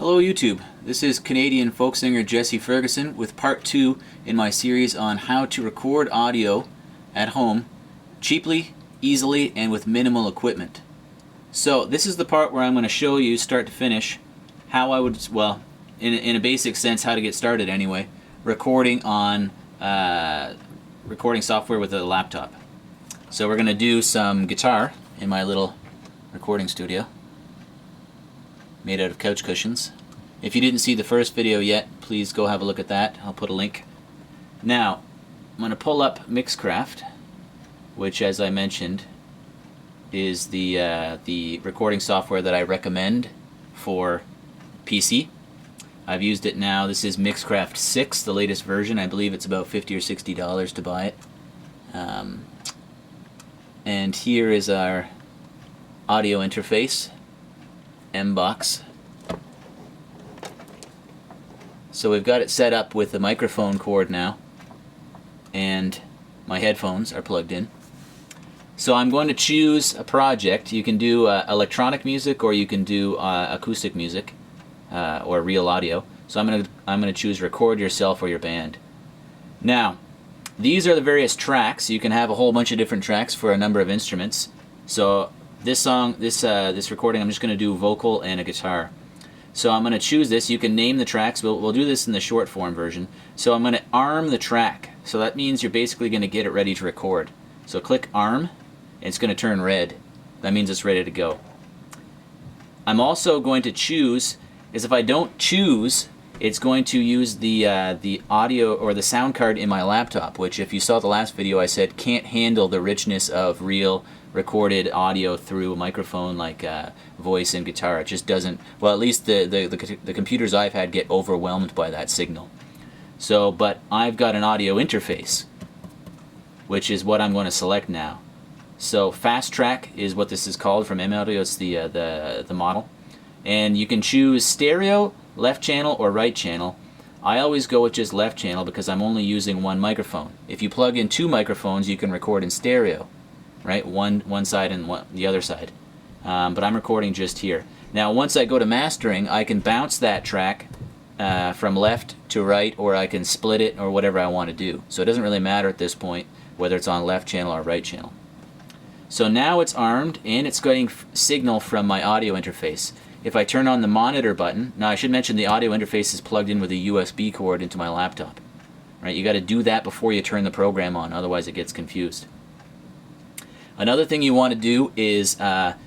Hello YouTube, this is Canadian folk singer Jesse Ferguson with part 2 in my series on how to record audio at home cheaply, easily, and with minimal equipment. So this is the part where I'm going to show you start to finish how I would, well, in a basic sense, how to get started anyway, recording on recording software with a laptop. So we're going to do some guitar in my little recording studio made out of couch cushions. If you didn't see the first video yet, please go have a look at that. I'll put a link. Now, I'm going to pull up Mixcraft, which, as I mentioned, is the recording software that I recommend for PC. I've used it now. This is Mixcraft 6, the latest version. I believe it's about $50 or $60 to buy it. And here is our audio interface. M-Box. So we've got it set up with the microphone cord now, and my headphones are plugged in. So I'm going to choose a project. You can do electronic music, or you can do acoustic music, or real audio. So I'm going to choose record yourself or your band. Now, these are the various tracks. You can have a whole bunch of different tracks for a number of instruments. So this song, this recording, I'm just going to do vocal and a guitar. So I'm going to choose this. You can name the tracks. We'll do this in the short form version. So I'm going to arm the track. So that means you're basically going to get it ready to record. So click arm, and it's going to turn red. That means it's ready to go. I'm also going to choose, is if I don't choose, it's going to use the audio or the sound card in my laptop, which, if you saw the last video, I said can't handle the richness of real recorded audio through a microphone like voice and guitar. It just doesn't, well, at least the computers I've had get overwhelmed by that signal. So, but I've got an audio interface, which is what I'm going to select now. So Fast Track is what this is called from M-Audio. It's the model. And you can choose stereo, left channel, or right channel. I always go with just left channel because I'm only using one microphone. If you plug in two microphones, you can record in stereo, right? One side and the other side. But I'm recording just here. Now, once I go to mastering, I can bounce that track from left to right, or I can split it, or whatever I want to do. So it doesn't really matter at this point whether it's on left channel or right channel. So now it's armed, and it's getting signal from my audio interface. If I turn on the monitor button, now I should mention the audio interface is plugged in with a USB cord into my laptop. Right? You got to do that before you turn the program on, otherwise it gets confused. Another thing you want to do is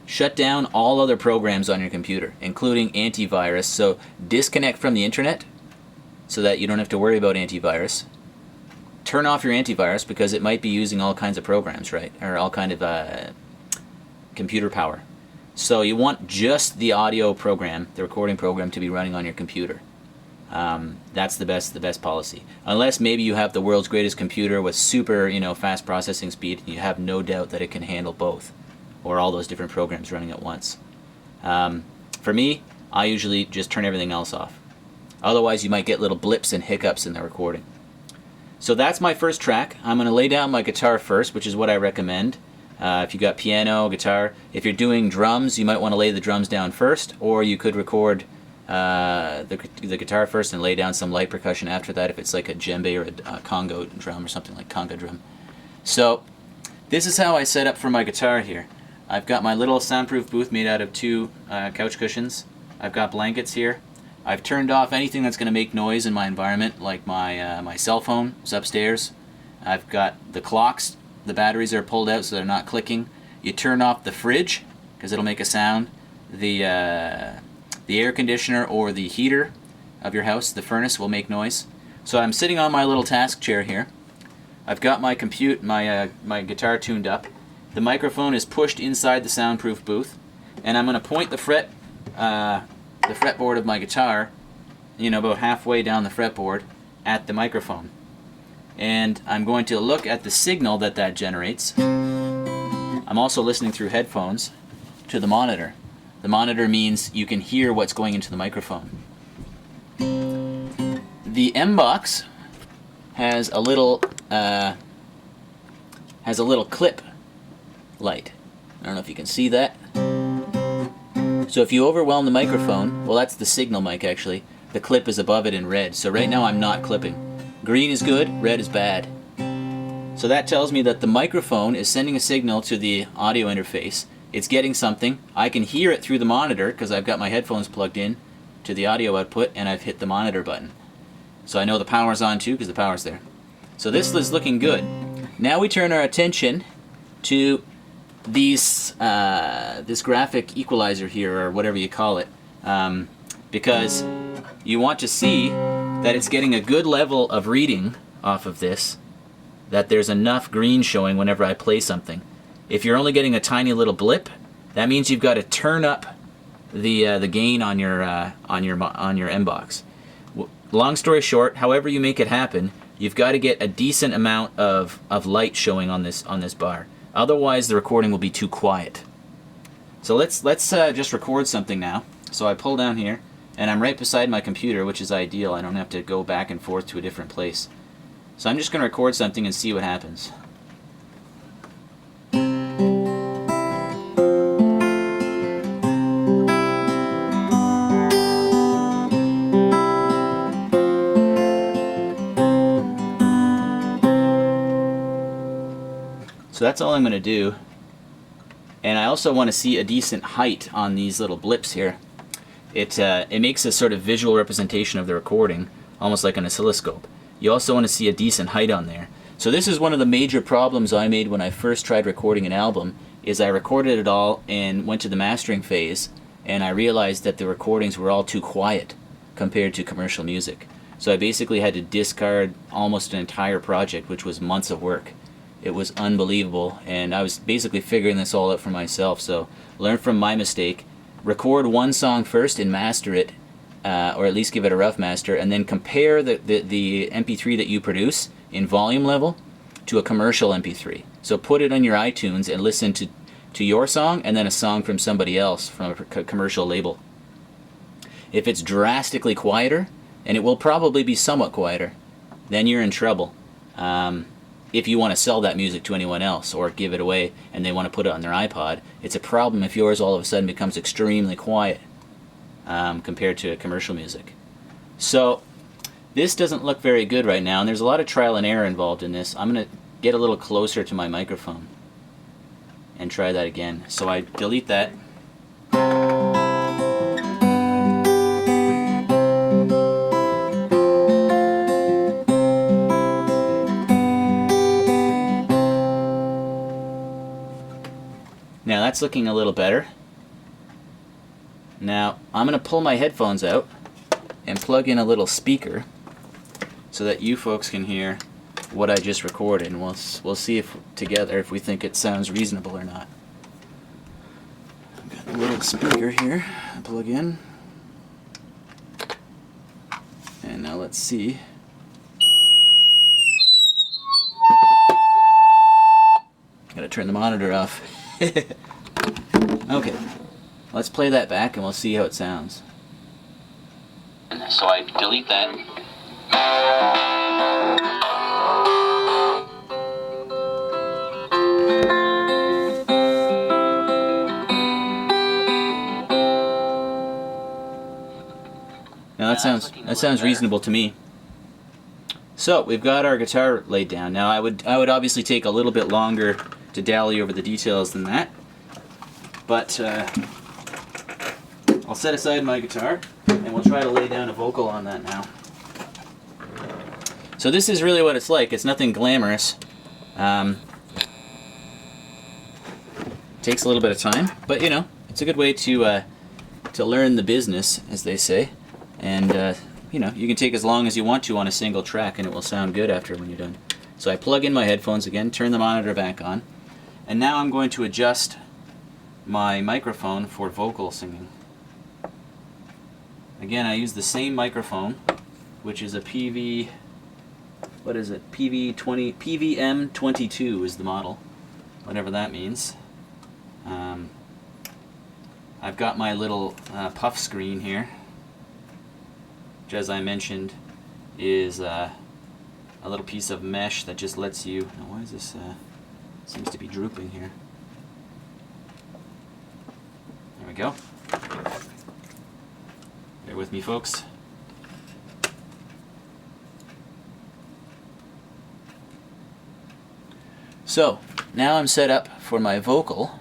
shut down all other programs on your computer, including antivirus. So disconnect from the internet so that you don't have to worry about antivirus. Turn off your antivirus because it might be using all kinds of programs, right? Or all kind of computer power. So you want just the audio program, the recording program, to be running on your computer. That's the best policy. Unless maybe you have the world's greatest computer with super, fast processing speed, and you have no doubt that it can handle both, or all those different programs running at once. For me, I usually just turn everything else off. Otherwise, you might get little blips and hiccups in the recording. So that's my first track. I'm going to lay down my guitar first, which is what I recommend. If you got piano, guitar, if you're doing drums, you might want to lay the drums down first, or you could record the guitar first and lay down some light percussion after that, if it's like a djembe or a Congo drum or something like Conga drum. So this is how I set up for my guitar here. I've got my little soundproof booth made out of two couch cushions. I've got blankets here. I've turned off anything that's going to make noise in my environment, like my cell phone is upstairs. I've got the clocks. The batteries are pulled out so they're not clicking. You turn off the fridge because it'll make a sound. The air conditioner or the heater of your house, the furnace, will make noise. So I'm sitting on my little task chair here. I've got my my guitar tuned up. The microphone is pushed inside the soundproof booth, and I'm going to point the fretboard of my guitar, about halfway down the fretboard, at the microphone. And I'm going to look at the signal that generates. I'm also listening through headphones to the monitor. The monitor means you can hear what's going into the microphone. The M-Box has a little clip light. I don't know if you can see that. So if you overwhelm the microphone, well, that's the signal mic actually, the clip is above it in red. So right now I'm not clipping. Green is good, red is bad. So that tells me that the microphone is sending a signal to the audio interface. It's getting something. I can hear it through the monitor because I've got my headphones plugged in to the audio output and I've hit the monitor button. So I know the power's on too because the power's there. So this is looking good. Now we turn our attention to this graphic equalizer here, or whatever you call it, because you want to see that it's getting a good level of reading off of this, that there's enough green showing whenever I play something. If you're only getting a tiny little blip, that means you've got to turn up the gain on your M box. Long story short, however you make it happen, you've got to get a decent amount of light showing on this bar. Otherwise, the recording will be too quiet. So let's just record something now. So I pull down here, and I'm right beside my computer, which is ideal. I don't have to go back and forth to a different place. So I'm just going to record something and see what happens. So that's all I'm going to do. And I also want to see a decent height on these little blips here. It makes a sort of visual representation of the recording, almost like an oscilloscope. You also want to see a decent height on there. So this is one of the major problems I made when I first tried recording an album, is I recorded it all and went to the mastering phase, and I realized that the recordings were all too quiet compared to commercial music. So I basically had to discard almost an entire project, which was months of work. It was unbelievable, and I was basically figuring this all out for myself. So learn from my mistake, record one song first and master it, or at least give it a rough master, and then compare the MP3 that you produce in volume level to a commercial MP3. So put it on your iTunes and listen to your song and then a song from somebody else from a commercial label. If it's drastically quieter, and it will probably be somewhat quieter, then you're in trouble. If you want to sell that music to anyone else or give it away and they want to put it on their iPod, it's a problem if yours all of a sudden becomes extremely quiet compared to commercial music. So this doesn't look very good right now, and there's a lot of trial and error involved in this. I'm going to get a little closer to my microphone and try that again. So I delete that. Now that's looking a little better. Now I'm going to pull my headphones out and plug in a little speaker so that you folks can hear what I just recorded, and we'll see if together if we think it sounds reasonable or not. I've got a little speaker here to plug in, and now let's see. Gotta turn the monitor off. Okay, let's play that back and we'll see how it sounds. So I delete that. Now that sounds reasonable to me. So we've got our guitar laid down. Now I would obviously take a little bit longer to dally over the details than that, but I'll set aside my guitar and we'll try to lay down a vocal on that now. So this is really what it's like. It's nothing glamorous. Takes a little bit of time, but you know, it's a good way to learn the business, as they say, and you know, you can take as long as you want to on a single track and it will sound good after when you're done. So I plug in my headphones again, turn the monitor back on, and now I'm going to adjust my microphone for vocal singing. Again, I use the same microphone, which is a PVM22 is the model, whatever that means. I've got my little puff screen here, which, as I mentioned, is a little piece of mesh that just lets you... Now, why is this... seems to be drooping here. There we go. Bear with me, folks. So, now I'm set up for my vocal.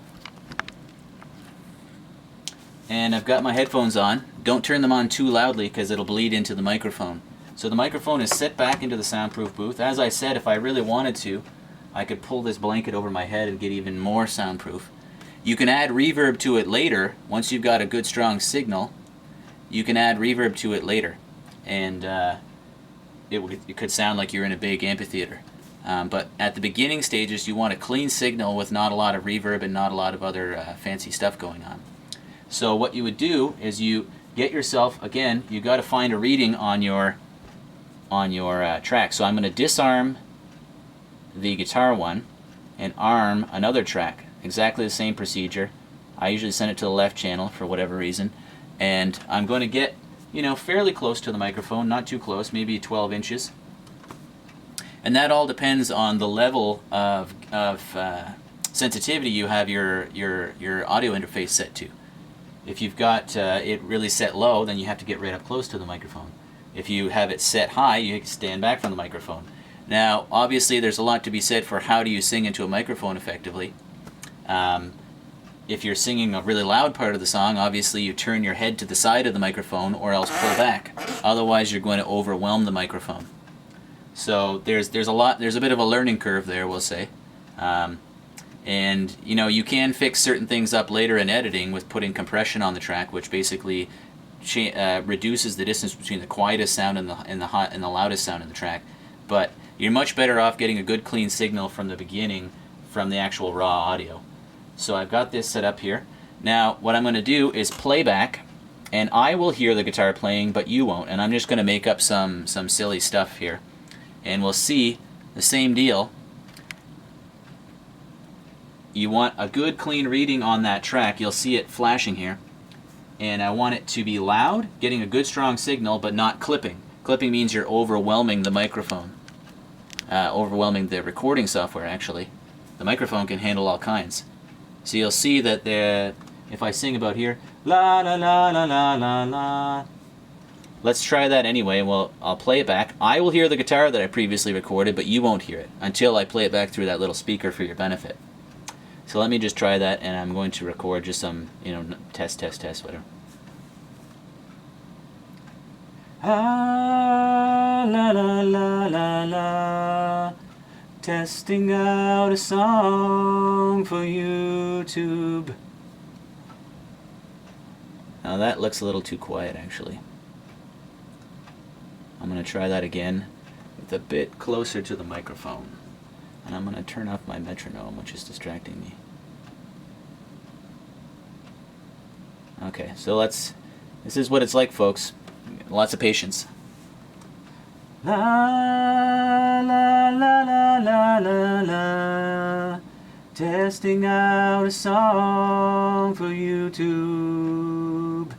And I've got my headphones on. Don't turn them on too loudly because it'll bleed into the microphone. So the microphone is set back into the soundproof booth. As I said, if I really wanted to, I could pull this blanket over my head and get even more soundproof. You can add reverb to it later. Once you've got a good strong signal, you can add reverb to it later. And it could sound like you're in a big amphitheater. But at the beginning stages, you want a clean signal with not a lot of reverb and not a lot of other fancy stuff going on. So what you would do is you get yourself, again, you got to find a reading on your track. So I'm going to disarm the guitar one and arm another track. Exactly the same procedure. I usually send it to the left channel for whatever reason. And I'm going to get, fairly close to the microphone, not too close, maybe 12 inches. And that all depends on the level of sensitivity you have your audio interface set to. If you've got it really set low, then you have to get right up close to the microphone. If you have it set high, you can stand back from the microphone. Now, obviously, there's a lot to be said for how do you sing into a microphone effectively. If you're singing a really loud part of the song, obviously you turn your head to the side of the microphone or else pull back. Otherwise, you're going to overwhelm the microphone. So there's a bit of a learning curve there, we'll say. And you can fix certain things up later in editing with putting compression on the track, which basically reduces the distance between the quietest sound and the loudest sound in the track. But you're much better off getting a good clean signal from the beginning from the actual raw audio. So I've got this set up here. Now what I'm going to do is play back, and I will hear the guitar playing, but you won't. And I'm just going to make up some silly stuff here, and we'll see the same deal. You want a good clean reading on that track. You'll see it flashing here. And I want it to be loud, getting a good strong signal, but not clipping. Clipping means you're overwhelming the microphone. Overwhelming the recording software, actually. The microphone can handle all kinds. So you'll see that if I sing about here, la la la la la la la. Let's try that anyway. Well, I'll play it back. I will hear the guitar that I previously recorded, but you won't hear it until I play it back through that little speaker for your benefit. So let me just try that, and I'm going to record just some, test, whatever. Ah, la la la la la, testing out a song for YouTube. Now that looks a little too quiet, actually. I'm going to try that again with a bit closer to the microphone. And I'm going to turn off my metronome, which is distracting me. Okay, so this is what it's like, folks. Lots of patience. La la la la la la la, testing out a song for YouTube.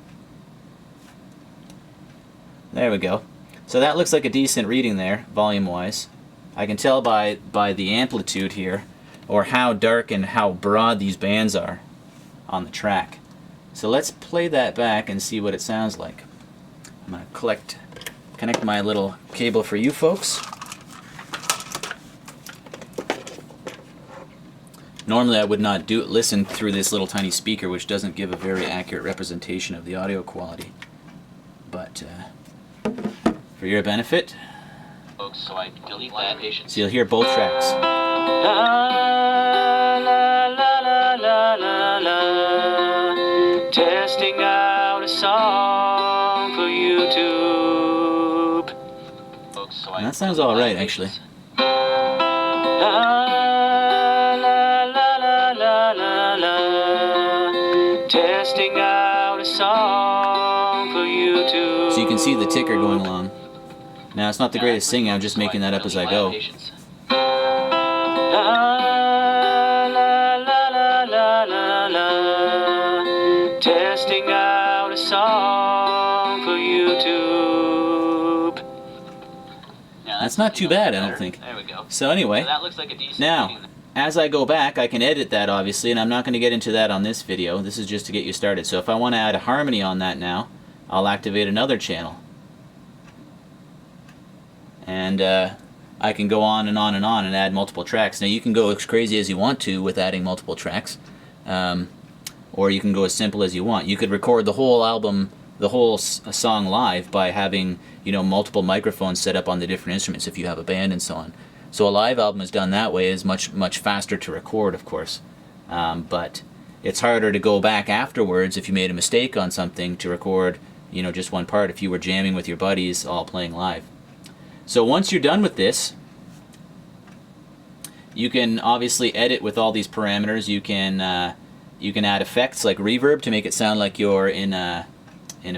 There we go. So that looks like a decent reading there, volume-wise. I can tell by the amplitude here, or how dark and how broad these bands are on the track. So let's play that back and see what it sounds like. I'm going to connect my little cable for you folks. Normally I would not listen through this little tiny speaker, which doesn't give a very accurate representation of the audio quality. But for your benefit, folks, so I delete that. So you'll hear both tracks. La la la la la la la, testing out a song for YouTube. Folks, so that sounds all right, actually. La la la la la la la, testing out a song for YouTube. So you can see the ticker going along. Now, it's not the greatest singing, I'm just making that up as I go. La la la la la la la, testing out a song for YouTube. That's not too bad, I don't think. There we go. So anyway, now, as I go back, I can edit that, obviously, and I'm not going to get into that on this video. This is just to get you started. So if I want to add a harmony on that now, I'll activate another channel. And I can go on and on and on and add multiple tracks. Now you can go as crazy as you want to with adding multiple tracks, or you can go as simple as you want. You could record the whole album, the whole song live by having, you know, multiple microphones set up on the different instruments if you have a band and so on. So a live album is done that way. Is much faster to record, of course, but it's harder to go back afterwards if you made a mistake on something to record, you know, just one part if you were jamming with your buddies all playing live. So once you're done with this, you can obviously edit with all these parameters. You can add effects like reverb to make it sound like you're in a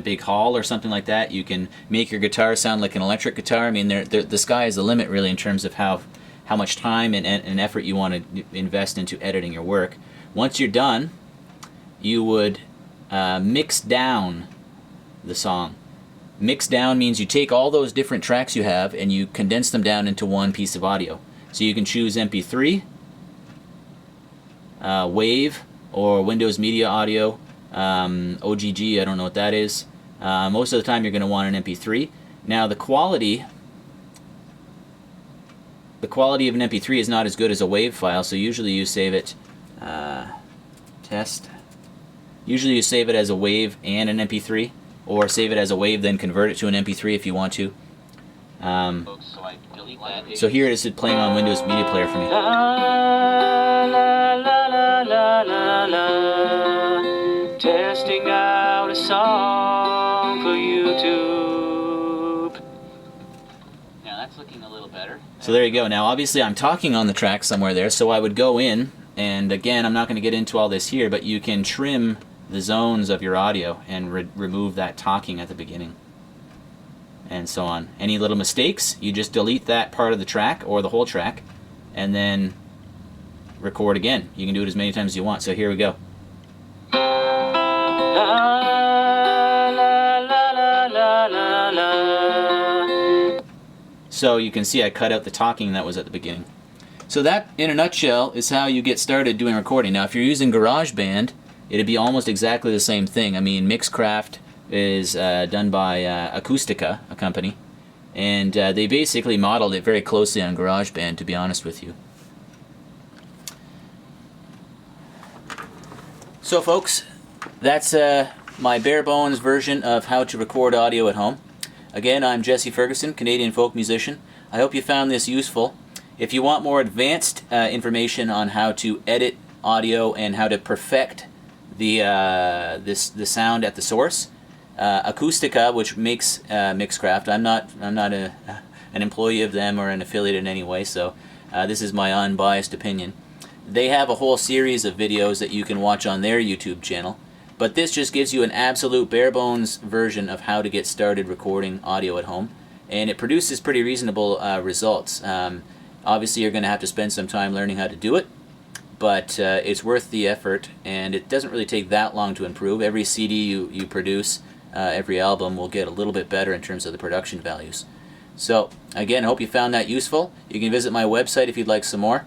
big hall or something like that. You can make your guitar sound like an electric guitar. I mean, the sky is the limit really in terms of how much time and effort you want to invest into editing your work. Once you're done, you would mix down the song. Mix down means you take all those different tracks you have and you condense them down into one piece of audio. So you can choose MP3, Wave, or Windows Media Audio, OGG, I don't know what that is. Most of the time you're going to want an MP3. Now the quality of an MP3 is not as good as a WAV file, so usually you save it, usually you save it as a WAV and an MP3, or save it as a WAV then convert it to an MP3 if you want to. So here it is playing on Windows Media Player for me. Testing out a song for YouTube. Now that's looking a little better. So there you go. Now obviously I'm talking on the track somewhere there, so I would go in, and again I'm not going to get into all this here, but you can trim the zones of your audio and remove that talking at the beginning and so on. Any little mistakes, you just delete that part of the track or the whole track and then record again. You can do it as many times as you want. So here we go. So you can see I cut out the talking that was at the beginning. So that, in a nutshell, is how you get started doing recording. Now if you're using GarageBand, it'd be almost exactly the same thing. I mean, Mixcraft is done by Acoustica, a company, and they basically modeled it very closely on GarageBand, to be honest with you. So folks, that's my bare bones version of how to record audio at home. Again, I'm Jesse Ferguson, Canadian folk musician. I hope you found this useful. If you want more advanced information on how to edit audio and how to perfect the sound at the source, Acoustica, which makes Mixcraft. I'm not an employee of them or an affiliate in any way, so this is my unbiased opinion. They have a whole series of videos that you can watch on their YouTube channel, but this just gives you an absolute bare bones version of how to get started recording audio at home, and it produces pretty reasonable results. Obviously you're going to have to spend some time learning how to do it, but it's worth the effort, and it doesn't really take that long to improve. Every CD you produce, every album will get a little bit better in terms of the production values. So again, I hope you found that useful. You can visit my website if you'd like some more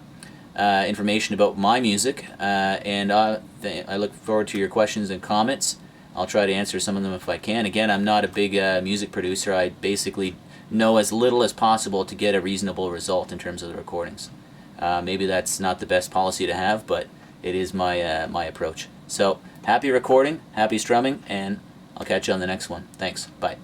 information about my music, and I look forward to your questions and comments. I'll try to answer some of them if I can. Again, I'm not a big music producer. I basically know as little as possible to get a reasonable result in terms of the recordings. Maybe that's not the best policy to have, but it is my my approach. So happy recording, happy strumming, and I'll catch you on the next one. Thanks. Bye.